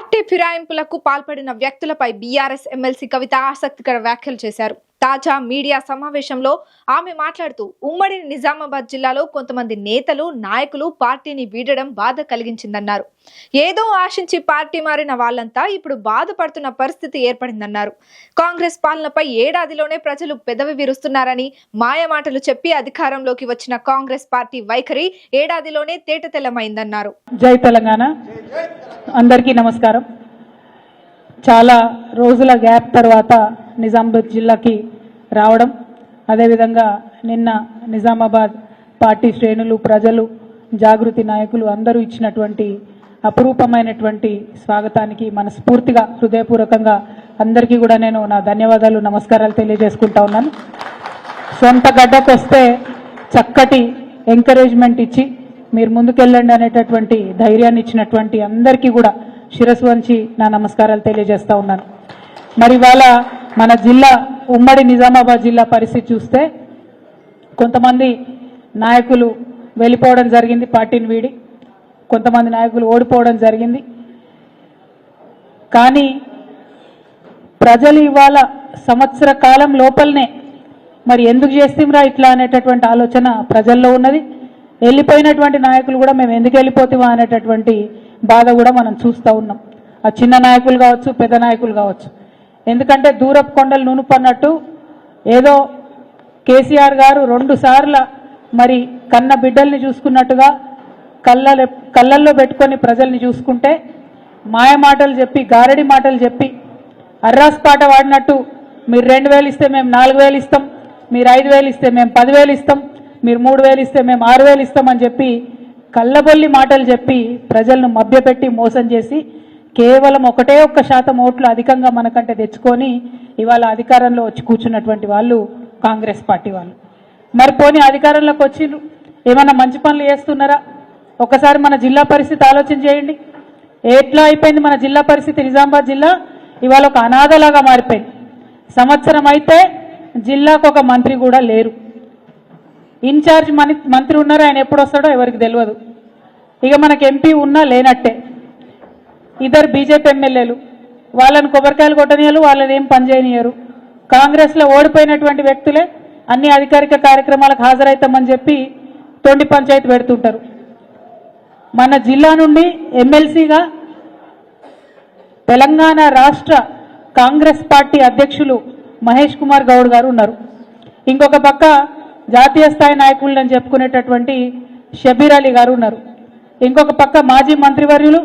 Party ఫిరాయింపులకు పాల్పడిన వ్యక్తులపై BRS MLC కవిత ఆసక్తికర వ్యాఖ్యలు చేశారు. తాజా మీడియా సమావేశంలో ఆమె మాట్లాడుతూ ఉమ్మడి నిజామాబాద్ జిల్లాలో కొంతమంది నేతలు నాయకులు పార్టీని వీడడం బాధ కలిగించిందన్నారు. ఏదో ఆశించి పార్టీ మారిన వాళ్ళంతా ఇప్పుడు బాధపడుతున్న పరిస్థితి ఏర్పడిందన్నారు. కాంగ్రెస్ పాలనపై ఏడాదిలోనే ప్రజలు పెదవి విరుస్తున్నారని, మాయమాటలు చెప్పి అధికారంలోకి వచ్చిన కాంగ్రెస్ పార్టీ వైఖరి ఏడాదిలోనే తేటతెల్లమైందన్నారు. జై తెలంగాణ. అందరికీ నమస్కారం. చాలా రోజుల గ్యాప్ తర్వాత నిజామాబాద్ జిల్లాకి రావడం, అదేవిధంగా నిన్న నిజామాబాద్ పార్టీ శ్రేణులు, ప్రజలు, జాగృతి నాయకులు అందరూ ఇచ్చినటువంటి అపురూపమైనటువంటి స్వాగతానికి మనస్ఫూర్తిగా హృదయపూర్వకంగా అందరికీ కూడా నేను నా ధన్యవాదాలు, నమస్కారాలు తెలియజేసుకుంటా ఉన్నాను. సొంత గడ్డకు వస్తే చక్కటి ఎంకరేజ్మెంట్ ఇచ్చి మీరు ముందుకెళ్ళండి అనేటటువంటి ధైర్యాన్ని ఇచ్చినటువంటి అందరికీ కూడా శిరస్సు వంచి నా నమస్కారాలు తెలియజేస్తా ఉన్నాను. మరి ఇవాళ మన జిల్లా ఉమ్మడి నిజామాబాద్ జిల్లా పరిస్థితి చూస్తే కొంతమంది నాయకులు వెళ్ళిపోవడం జరిగింది, పార్టీని వీడి కొంతమంది నాయకులు ఓడిపోవడం జరిగింది. కానీ ప్రజలు ఇవాళ సంవత్సర కాలం లోపలనే మరి ఎందుకు చేస్తాంరా ఇట్లా అనేటటువంటి ఆలోచన ప్రజల్లో ఉన్నది. వెళ్ళిపోయినటువంటి నాయకులు కూడా మేము ఎందుకు వెళ్ళిపోతామా అనేటటువంటి బాధ కూడా మనం చూస్తూ ఉన్నాం. ఆ చిన్న నాయకులు కావచ్చు, పెద్ద నాయకులు కావచ్చు. ఎందుకంటే దూరపు కొండలు నునుపన్నట్టు ఏదో కేసీఆర్ గారు 2 సార్ల మరి కన్న బిడ్డల్ని చూసుకున్నట్టుగా కళ్ళల్లో పెట్టుకొని ప్రజల్ని చూసుకుంటే మాయ మాటలు చెప్పి, గారడి మాటలు చెప్పి, అర్రాస్ పాట వాడినట్టు మీరు 2000 ఇస్తే మేము 4000 ఇస్తాం, మీరు 5000 ఇస్తే మేము 10,000 ఇస్తాం, మీరు 3000 ఇస్తే మేము 6000 ఇస్తామని చెప్పి కళ్ళబొల్లి మాటలు చెప్పి ప్రజలను మభ్యపెట్టి మోసం చేసి కేవలం 1% ఓట్లు అధికంగా మనకంటే తెచ్చుకొని ఇవాళ అధికారంలో వచ్చి కూర్చున్నటువంటి వాళ్ళు కాంగ్రెస్ పార్టీ వాళ్ళు. మరి పోనీ అధికారంలోకి వచ్చి ఏమన్నా మంచి పనులు చేస్తున్నారా? ఒకసారి మన జిల్లా పరిస్థితి ఆలోచన చేయండి. ఎట్లా అయిపోయింది మన జిల్లా పరిస్థితి? నిజామాబాద్ జిల్లా ఇవాళ ఒక అనాథలాగా మారిపోయింది. సంవత్సరం అయితే జిల్లాకు ఒక మంత్రి కూడా లేరు. ఇన్ఛార్జ్ మంత్రి ఉన్నారు, ఆయన ఎప్పుడు వస్తాడో ఎవరికి తెలియదు. ఇక మనకు ఎంపీ ఉన్నా లేనట్టే. 2 బీజేపీ ఎమ్మెల్యేలు, వాళ్ళని కొబ్బరికాయలు కొట్టనియరు, వాళ్ళని ఏం పనిచేయనియరు. కాంగ్రెస్లో ఓడిపోయినటువంటి వ్యక్తులే అన్ని అధికారిక కార్యక్రమాలకు హాజరవుతామని చెప్పి తొండి పంచాయతీ పెడుతుంటారు. మన జిల్లా నుండి ఎమ్మెల్సీగా తెలంగాణ రాష్ట్ర కాంగ్రెస్ పార్టీ అధ్యక్షులు మహేష్ కుమార్ గౌడ్ గారు ఉన్నారు. ఇంకొక పక్క జాతీయ స్థాయి నాయకులని చెప్పుకునేటటువంటి షబీర్ అలీ గారు ఉన్నారు. ఇంకొక పక్క మాజీ మంత్రివర్యులు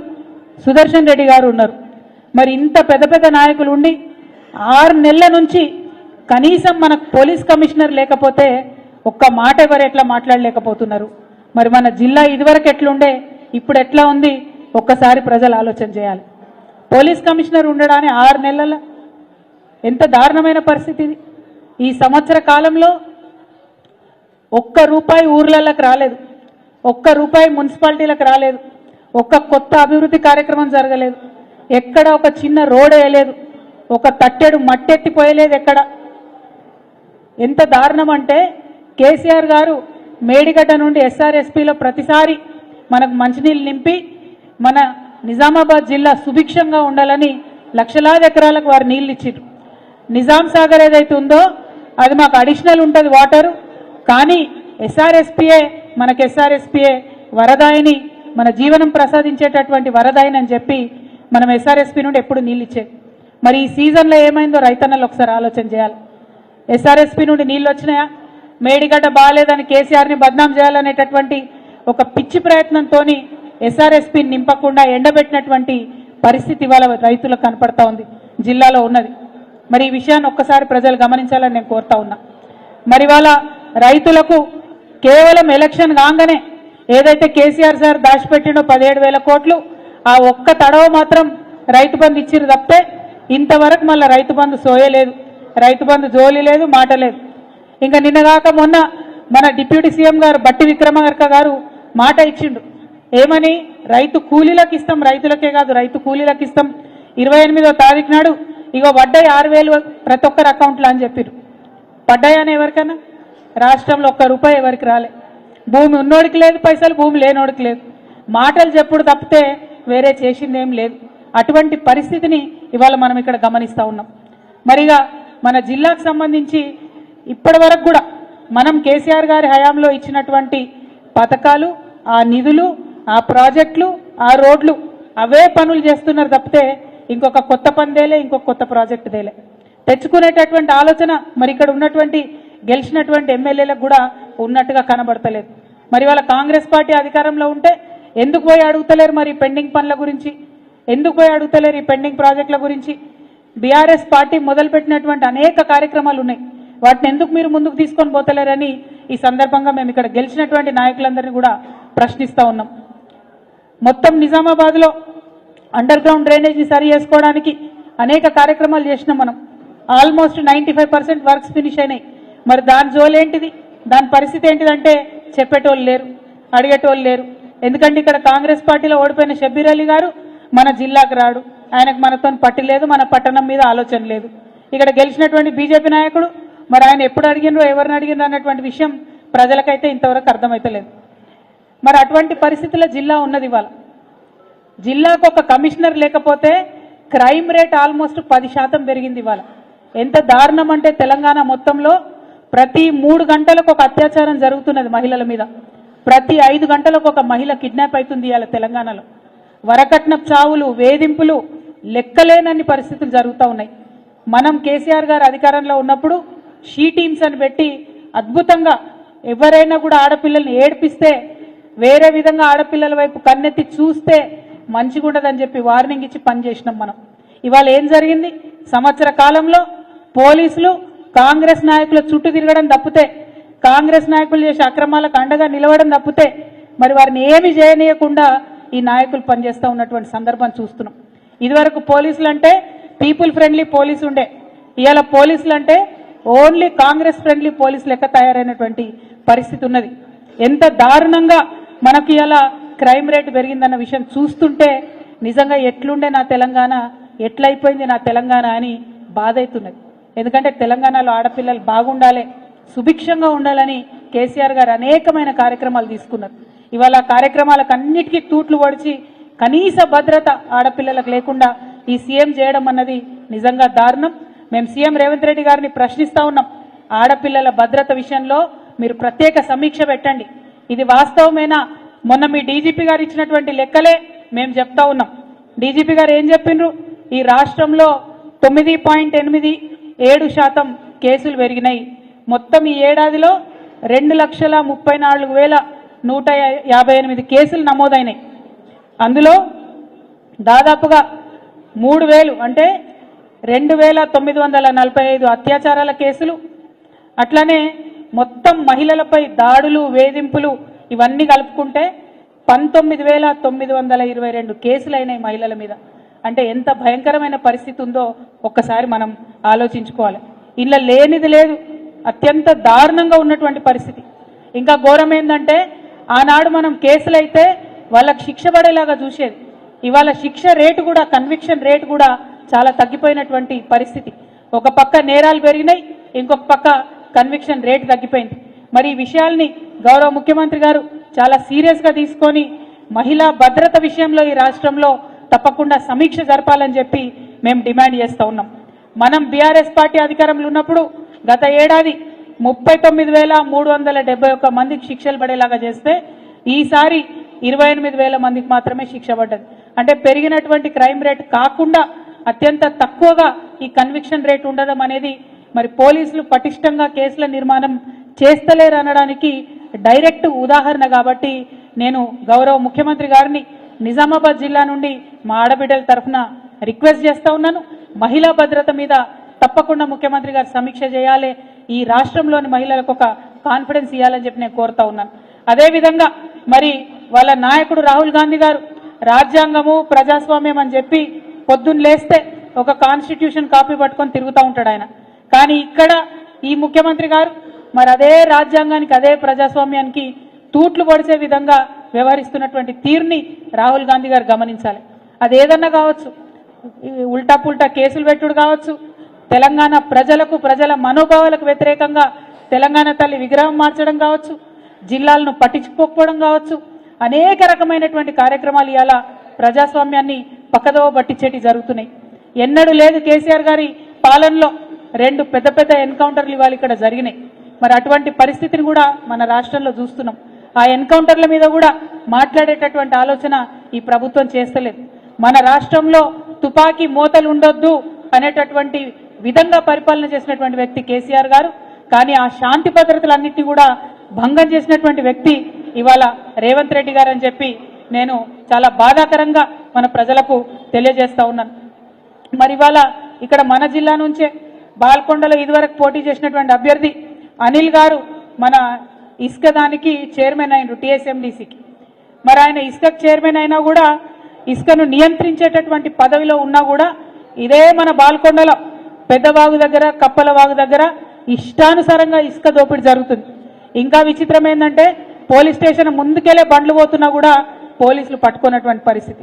సుదర్శన్ రెడ్డి గారు ఉన్నారు. మరి ఇంత పెద్ద పెద్ద నాయకులు ఉండి 6 నెలల నుంచి కనీసం మనకు పోలీస్ కమిషనర్ లేకపోతే ఒక్క మాట ఎవరు ఎట్లా మాట్లాడలేకపోతున్నారు? మరి మన జిల్లా ఇదివరకు ఎట్లుండే, ఇప్పుడు ఎట్లా ఉంది? ఒక్కసారి ప్రజలు ఆలోచన చేయాలి. పోలీస్ కమిషనర్ ఉండడాన్ని 6 నెలల ఎంత దారుణమైన పరిస్థితి ఇది. ఈ సంవత్సర కాలంలో ₹1 ఊర్లలోకి రాలేదు, ₹1 మున్సిపాలిటీలకు రాలేదు, ఒక్క కొత్త అభివృద్ధి కార్యక్రమం జరగలేదు, ఎక్కడ ఒక చిన్న రోడ్ వేయలేదు, ఒక తట్టెడు మట్టెత్తిపోయలేదు ఎక్కడ. ఎంత దారుణం అంటే కేసీఆర్ గారు మేడిగడ్డ నుండి ఎస్ఆర్ఎస్పీలో ప్రతిసారి మనకు మంచినీళ్ళు నింపి మన నిజామాబాద్ జిల్లా సుభిక్షంగా ఉండాలని లక్షలాది ఎకరాలకు వారు నీళ్ళు ఇచ్చారు. నిజాం సాగర్ ఏదైతే ఉందో అది మాకు అడిషనల్ ఉంటుంది వాటరు, కానీ ఎస్ఆర్ఎస్పీఏ వరదాయిని, మన జీవనం ప్రసాదించేటటువంటి వరదాయిని అని చెప్పి మనం ఎస్ఆర్ఎస్పీ నుండి ఎప్పుడు నీళ్ళు ఇచ్చేది. మరి ఈ సీజన్లో ఏమైందో రైతన్నలు ఒకసారి ఆలోచన చేయాలి. ఎస్ఆర్ఎస్పీ నుండి నీళ్ళు వచ్చినాయా? మేడిగడ్డ బాగాలేదని కేసీఆర్ని బద్నాం చేయాలనేటటువంటి ఒక పిచ్చి ప్రయత్నంతో ఎస్ఆర్ఎస్పీని నింపకుండా ఎండబెట్టినటువంటి పరిస్థితి ఇవాళ రైతులకు కనపడతా ఉంది, జిల్లాలో ఉన్నది. మరి ఈ విషయాన్ని ఒక్కసారి ప్రజలు గమనించాలని నేను కోరుతా ఉన్నా. మరి ఇవాళ రైతులకు కేవలం ఎలక్షన్ కాగానే ఏదైతే కేసీఆర్ సార్ దాచిపెట్టిండో 17,000 కోట్లు, ఆ ఒక్క తడవ మాత్రం రైతు బంధు ఇచ్చిరు తప్పితే ఇంతవరకు మళ్ళీ రైతు బంధు సోయలేదు, రైతు బంధు జోలి లేదు, మాట లేదు. ఇంకా నిన్నగాక మొన్న మన డిప్యూటీ సీఎం గారు బట్టి విక్రమార్క గారు మాట ఇచ్చిండు. ఏమని? రైతు కూలీలకు ఇస్తాం, రైతులకే కాదు రైతు కూలీలకు ఇస్తాం, 28వ తారీఖు నాడు ఇగో పడ్డాయి 6,000 ప్రతి ఒక్కరి అకౌంట్లో అని చెప్పారు. పడ్డాయని ఎవరికన్నా? రాష్ట్రంలో ₹1 ఎవరికి రాలే. భూమి ఉన్నోడికి లేదు పైసలు, భూమి లేనోడికి లేదు. మాటలు చెప్పుడు తప్పితే వేరే చేసిందేం లేదు. అటువంటి పరిస్థితిని ఇవాళ మనం ఇక్కడ గమనిస్తూ ఉన్నాం. మరిగా మన జిల్లాకు సంబంధించి ఇప్పటి వరకు కూడా మనం కేసీఆర్ గారి హయాంలో ఇచ్చినటువంటి పథకాలు, ఆ నిధులు, ఆ ప్రాజెక్టులు, ఆ రోడ్లు అవే పనులు చేస్తున్నారు తప్పితే ఇంకొక కొత్త పనిదేలే, ఇంకొక కొత్త ప్రాజెక్టు దేలే. తెచ్చుకునేటటువంటి ఆలోచన మరి ఇక్కడ ఉన్నటువంటి గెలిచినటువంటి ఎమ్మెల్యేలకు కూడా ఉన్నట్టుగా కనబడతలేదు. మరి వాళ్ళ కాంగ్రెస్ పార్టీ అధికారంలో ఉంటే ఎందుకు పోయి అడుగుతలేరు మరి పెండింగ్ పనుల గురించి, ఎందుకు పోయి అడుగుతలేరు ఈ పెండింగ్ ప్రాజెక్టుల గురించి? బీఆర్ఎస్ పార్టీ మొదలుపెట్టినటువంటి అనేక కార్యక్రమాలు ఉన్నాయి, వాటిని ఎందుకు మీరు ముందుకు తీసుకొని పోతలేరని ఈ సందర్భంగా మేము ఇక్కడ గెలిచినటువంటి నాయకులందరినీ కూడా ప్రశ్నిస్తూ ఉన్నాం. మొత్తం నిజామాబాద్లో అండర్ గ్రౌండ్ డ్రైనేజీని సరి చేసుకోవడానికి అనేక కార్యక్రమాలు చేసినాం మనం. ఆల్మోస్ట్ 95% వర్క్స్ ఫినిష్ అయినాయి. మరి దాని జోలేంటిది, దాని పరిస్థితి ఏంటిదంటే చెప్పేటోళ్ళు లేరు, అడిగేటోళ్ళు లేరు. ఎందుకంటే ఇక్కడ కాంగ్రెస్ పార్టీలో ఓడిపోయిన షబ్బీర్ అలీ గారు మన జిల్లాకు రాడు, ఆయనకు మనతో పట్టి లేదు, మన పట్టణం మీద ఆలోచన లేదు. ఇక్కడ గెలిచినటువంటి బీజేపీ నాయకుడు మరి ఆయన ఎప్పుడు అడిగినరో ఎవరిని అడిగినరో అన్నటువంటి విషయం ప్రజలకైతే ఇంతవరకు అర్థమైతలేదు. మరి అటువంటి పరిస్థితుల్లో జిల్లా ఉన్నది. ఇవాళ జిల్లాకు ఒక కమిషనర్ లేకపోతే క్రైమ్ రేట్ ఆల్మోస్ట్ 10% పెరిగింది. ఇవాళ ఎంత దారుణం అంటే తెలంగాణ మొత్తంలో ప్రతి 3 గంటలకు ఒక అత్యాచారం జరుగుతున్నది మహిళల మీద, ప్రతి 5 గంటలకు ఒక మహిళ కిడ్నాప్ అవుతుంది ఇవాళ తెలంగాణలో. వరకట్నపు చావులు, వేధింపులు లెక్కలేనన్ని పరిస్థితులు జరుగుతూ ఉన్నాయి. మనం కేసీఆర్ గారు అధికారంలో ఉన్నప్పుడు షీ టీమ్స్ అని పెట్టి అద్భుతంగా ఎవరైనా కూడా ఆడపిల్లల్ని ఏడిపిస్తే వేరే విధంగా ఆడపిల్లల వైపు కన్నెత్తి చూస్తే మంచిగా ఉండదని చెప్పి వార్నింగ్ ఇచ్చి పనిచేసినాం మనం. ఇవాళ ఏం జరిగింది? సంవత్సర కాలంలో పోలీసులు కాంగ్రెస్ నాయకుల చుట్టూ తిరగడం తప్పితే, కాంగ్రెస్ నాయకులు చేసే అక్రమాలకు అండగా నిలవడం తప్పితే మరి వారిని ఏమి చేయనీయకుండా ఈ నాయకులు పనిచేస్తూ ఉన్నటువంటి సందర్భం చూస్తున్నాం. ఇదివరకు పోలీసులు అంటే పీపుల్ ఫ్రెండ్లీ పోలీసు ఉండే, ఇవాళ పోలీసులు అంటే ఓన్లీ కాంగ్రెస్ ఫ్రెండ్లీ పోలీసు లెక్క తయారైనటువంటి పరిస్థితి ఉన్నది. ఎంత దారుణంగా మనకు ఇవాళ క్రైమ్ రేట్ పెరిగిందన్న విషయం చూస్తుంటే నిజంగా ఎట్లుండే నా తెలంగాణ, ఎట్లయిపోయింది నా తెలంగాణ అని బాధ అవుతున్నది. ఎందుకంటే తెలంగాణలో ఆడపిల్లలు బాగుండాలి, సుభిక్షంగా ఉండాలని కేసీఆర్ గారు అనేకమైన కార్యక్రమాలు తీసుకున్నారు. ఇవాళ కార్యక్రమాలకు అన్నిటికీ తూట్లు పొడిచి కనీస భద్రత ఆడపిల్లలకు లేకుండా ఈ సీఎం చేయడం అన్నది నిజంగా దారుణం. మేము సీఎం రేవంత్ రెడ్డి గారిని ప్రశ్నిస్తూ ఉన్నాం, ఆడపిల్లల భద్రత విషయంలో మీరు ప్రత్యేక సమీక్ష పెట్టండి. ఇది వాస్తవమేనా? మొన్న మీ డీజీపీ గారు ఇచ్చినటువంటి లెక్కలే మేము చెప్తా ఉన్నాం. డీజీపీ గారు ఏం చెప్పిండ్రు? ఈ రాష్ట్రంలో 9.87% కేసులు పెరిగినాయి. మొత్తం ఈ ఏడాదిలో 2,34,158 కేసులు నమోదైనాయి. అందులో దాదాపుగా 3,000 అంటే 2,945 అత్యాచారాల కేసులు, అట్లనే మొత్తం మహిళలపై దాడులు, వేధింపులు ఇవన్నీ కలుపుకుంటే 19,922 కేసులు అయినాయి మహిళల మీద. అంటే ఎంత భయంకరమైన పరిస్థితి ఉందో ఒక్కసారి మనం ఆలోచించుకోవాలి. ఇలా లేనిది లేదు, అత్యంత దారుణంగా ఉన్నటువంటి పరిస్థితి. ఇంకా ఘోరం ఏంటంటే ఆనాడు మనం కేసులైతే వాళ్ళకి శిక్ష పడేలాగా చూసేది, ఇవాళ శిక్ష రేటు కూడా, కన్విక్షన్ రేటు కూడా చాలా తగ్గిపోయినటువంటి పరిస్థితి. ఒక పక్క నేరాలు పెరిగినాయి, ఇంకొక పక్క కన్విక్షన్ రేటు తగ్గిపోయింది. మరి ఈ విషయాల్ని గౌరవ ముఖ్యమంత్రి గారు చాలా సీరియస్గా తీసుకొని మహిళా భద్రత విషయంలో ఈ రాష్ట్రంలో తప్పకుండా సమీక్ష జరపాలని చెప్పి మేము డిమాండ్ చేస్తూ ఉన్నాం. మనం బీఆర్ఎస్ పార్టీ అధికారంలో ఉన్నప్పుడు గత ఏడాది 39,371 మందికి శిక్షలు పడేలాగా చేస్తే ఈసారి 28,000 మందికి మాత్రమే శిక్ష పడ్డది. అంటే పెరిగినటువంటి క్రైమ్ రేట్ కాకుండా అత్యంత తక్కువగా ఈ కన్విక్షన్ రేట్ ఉండడం అనేది మరి పోలీసులు పటిష్టంగా కేసుల నిర్మాణం చేస్తలేరు అనడానికి డైరెక్ట్ ఉదాహరణ. కాబట్టి నేను గౌరవ ముఖ్యమంత్రి గారిని నిజామాబాద్ జిల్లా నుండి మా ఆడబిడ్డల తరఫున రిక్వెస్ట్ చేస్తూ ఉన్నాను, మహిళా భద్రత మీద తప్పకుండా ముఖ్యమంత్రి గారు సమీక్ష చేయాలి, ఈ రాష్ట్రంలోని మహిళలకు ఒక కాన్ఫిడెన్స్ ఇవ్వాలని చెప్పి నేను కోరుతా ఉన్నాను. అదేవిధంగా మరి వాళ్ళ నాయకుడు రాహుల్ గాంధీ గారు రాజ్యాంగము, ప్రజాస్వామ్యం అని చెప్పి పొద్దున్న లేస్తే ఒక కాన్స్టిట్యూషన్ కాపీ పట్టుకొని తిరుగుతూ ఉంటాడు ఆయన. కానీ ఇక్కడ ఈ ముఖ్యమంత్రి గారు మరి అదే రాజ్యాంగానికి, అదే ప్రజాస్వామ్యానికి తూట్లు పొడిచే విధంగా వ్యవహరిస్తున్నటువంటి తీరుని రాహుల్ గాంధీ గారు గమనించాలి. అది ఏదన్నా కావచ్చు, ఉల్టా పుల్టా కేసులు పెట్టుడు కావచ్చు, తెలంగాణ ప్రజలకు, ప్రజల మనోభావాలకు వ్యతిరేకంగా తెలంగాణ తల్లి విగ్రహం మార్చడం కావచ్చు, జిల్లాలను పట్టించుకోకపోవడం కావచ్చు, అనేక రకమైనటువంటి కార్యక్రమాలు ఇవాళ ప్రజాస్వామ్యాన్ని పక్కదోవ పట్టించేటి జరుగుతున్నాయి. ఎన్నడూ లేదు కేసీఆర్ గారి పాలనలో 2 పెద్ద పెద్ద ఎన్కౌంటర్లు ఇవాళ ఇక్కడ జరిగినాయి. మరి అటువంటి పరిస్థితిని కూడా మన రాష్ట్రంలో చూస్తున్నాం. ఆ ఎన్కౌంటర్ల మీద కూడా మాట్లాడేటటువంటి ఆలోచన ఈ ప్రభుత్వం చేస్తలేదు. మన రాష్ట్రంలో తుపాకీ మోతలు ఉండొద్దు అనేటటువంటి విధంగా పరిపాలన చేసినటువంటి వ్యక్తి కేసీఆర్ గారు. కానీ ఆ శాంతి భద్రతలన్నింటినీ కూడా భంగం చేసినటువంటి వ్యక్తి ఇవాళ రేవంత్ రెడ్డి గారు అని చెప్పి నేను చాలా బాధాకరంగా మన ప్రజలకు తెలియజేస్తా ఉన్నాను. మరి ఇవాళ ఇక్కడ మన జిల్లా నుంచే బాల్కొండలో ఇదివరకు పోటీ చేసినటువంటి అభ్యర్థి అనిల్ గారు మన ఇసుక దానికి చైర్మన్ అయినరు టీఎస్ఎండిసికి. మరి ఆయన ఇసుక చైర్మన్ అయినా కూడా ఇసుకను నియంత్రించేటటువంటి పదవిలో ఉన్నా కూడా ఇదే మన బాల్కొండలో పెద్దవాగు దగ్గర కప్పల వాగు దగ్గర ఇష్టానుసారంగా ఇసుక దోపిడీ జరుగుతుంది. ఇంకా విచిత్రం ఏంటంటే పోలీస్ స్టేషన్ ముందుకెళ్లే బండ్లు పోతున్నా కూడా పోలీసులు పట్టుకున్నటువంటి పరిస్థితి.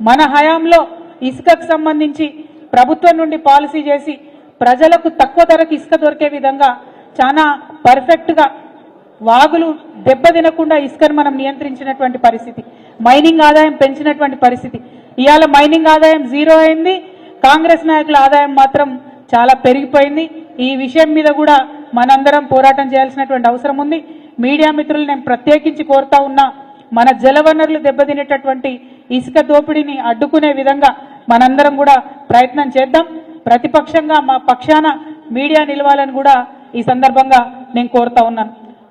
మన హయాంలో ఇసుకకు సంబంధించి ప్రభుత్వం నుండి పాలసీ చేసి ప్రజలకు తక్కువ ధరకు ఇసుక దొరికే విధంగా చాలా పర్ఫెక్ట్గా వాగులు దెబ్బతినకుండా ఇసుకను మనం నియంత్రించినటువంటి పరిస్థితి, మైనింగ్ ఆదాయం పెంచినటువంటి పరిస్థితి. ఇవాళ మైనింగ్ ఆదాయం 0 అయింది, కాంగ్రెస్ నాయకుల ఆదాయం మాత్రం చాలా పెరిగిపోయింది. ఈ విషయం మీద కూడా మనందరం పోరాటం చేయాల్సినటువంటి అవసరం ఉంది. మీడియా మిత్రులు నేను ప్రత్యేకించి కోరుతా ఉన్నా, మన జలవనరులు దెబ్బతినేటటువంటి ఇసుక దోపిడీని అడ్డుకునే విధంగా మనందరం కూడా ప్రయత్నం చేద్దాం. ప్రతిపక్షంగా మా పక్షాన మీడియా నిలవాలని కూడా ఈ సందర్భంగా నేను కోరుతా ఉన్నాను.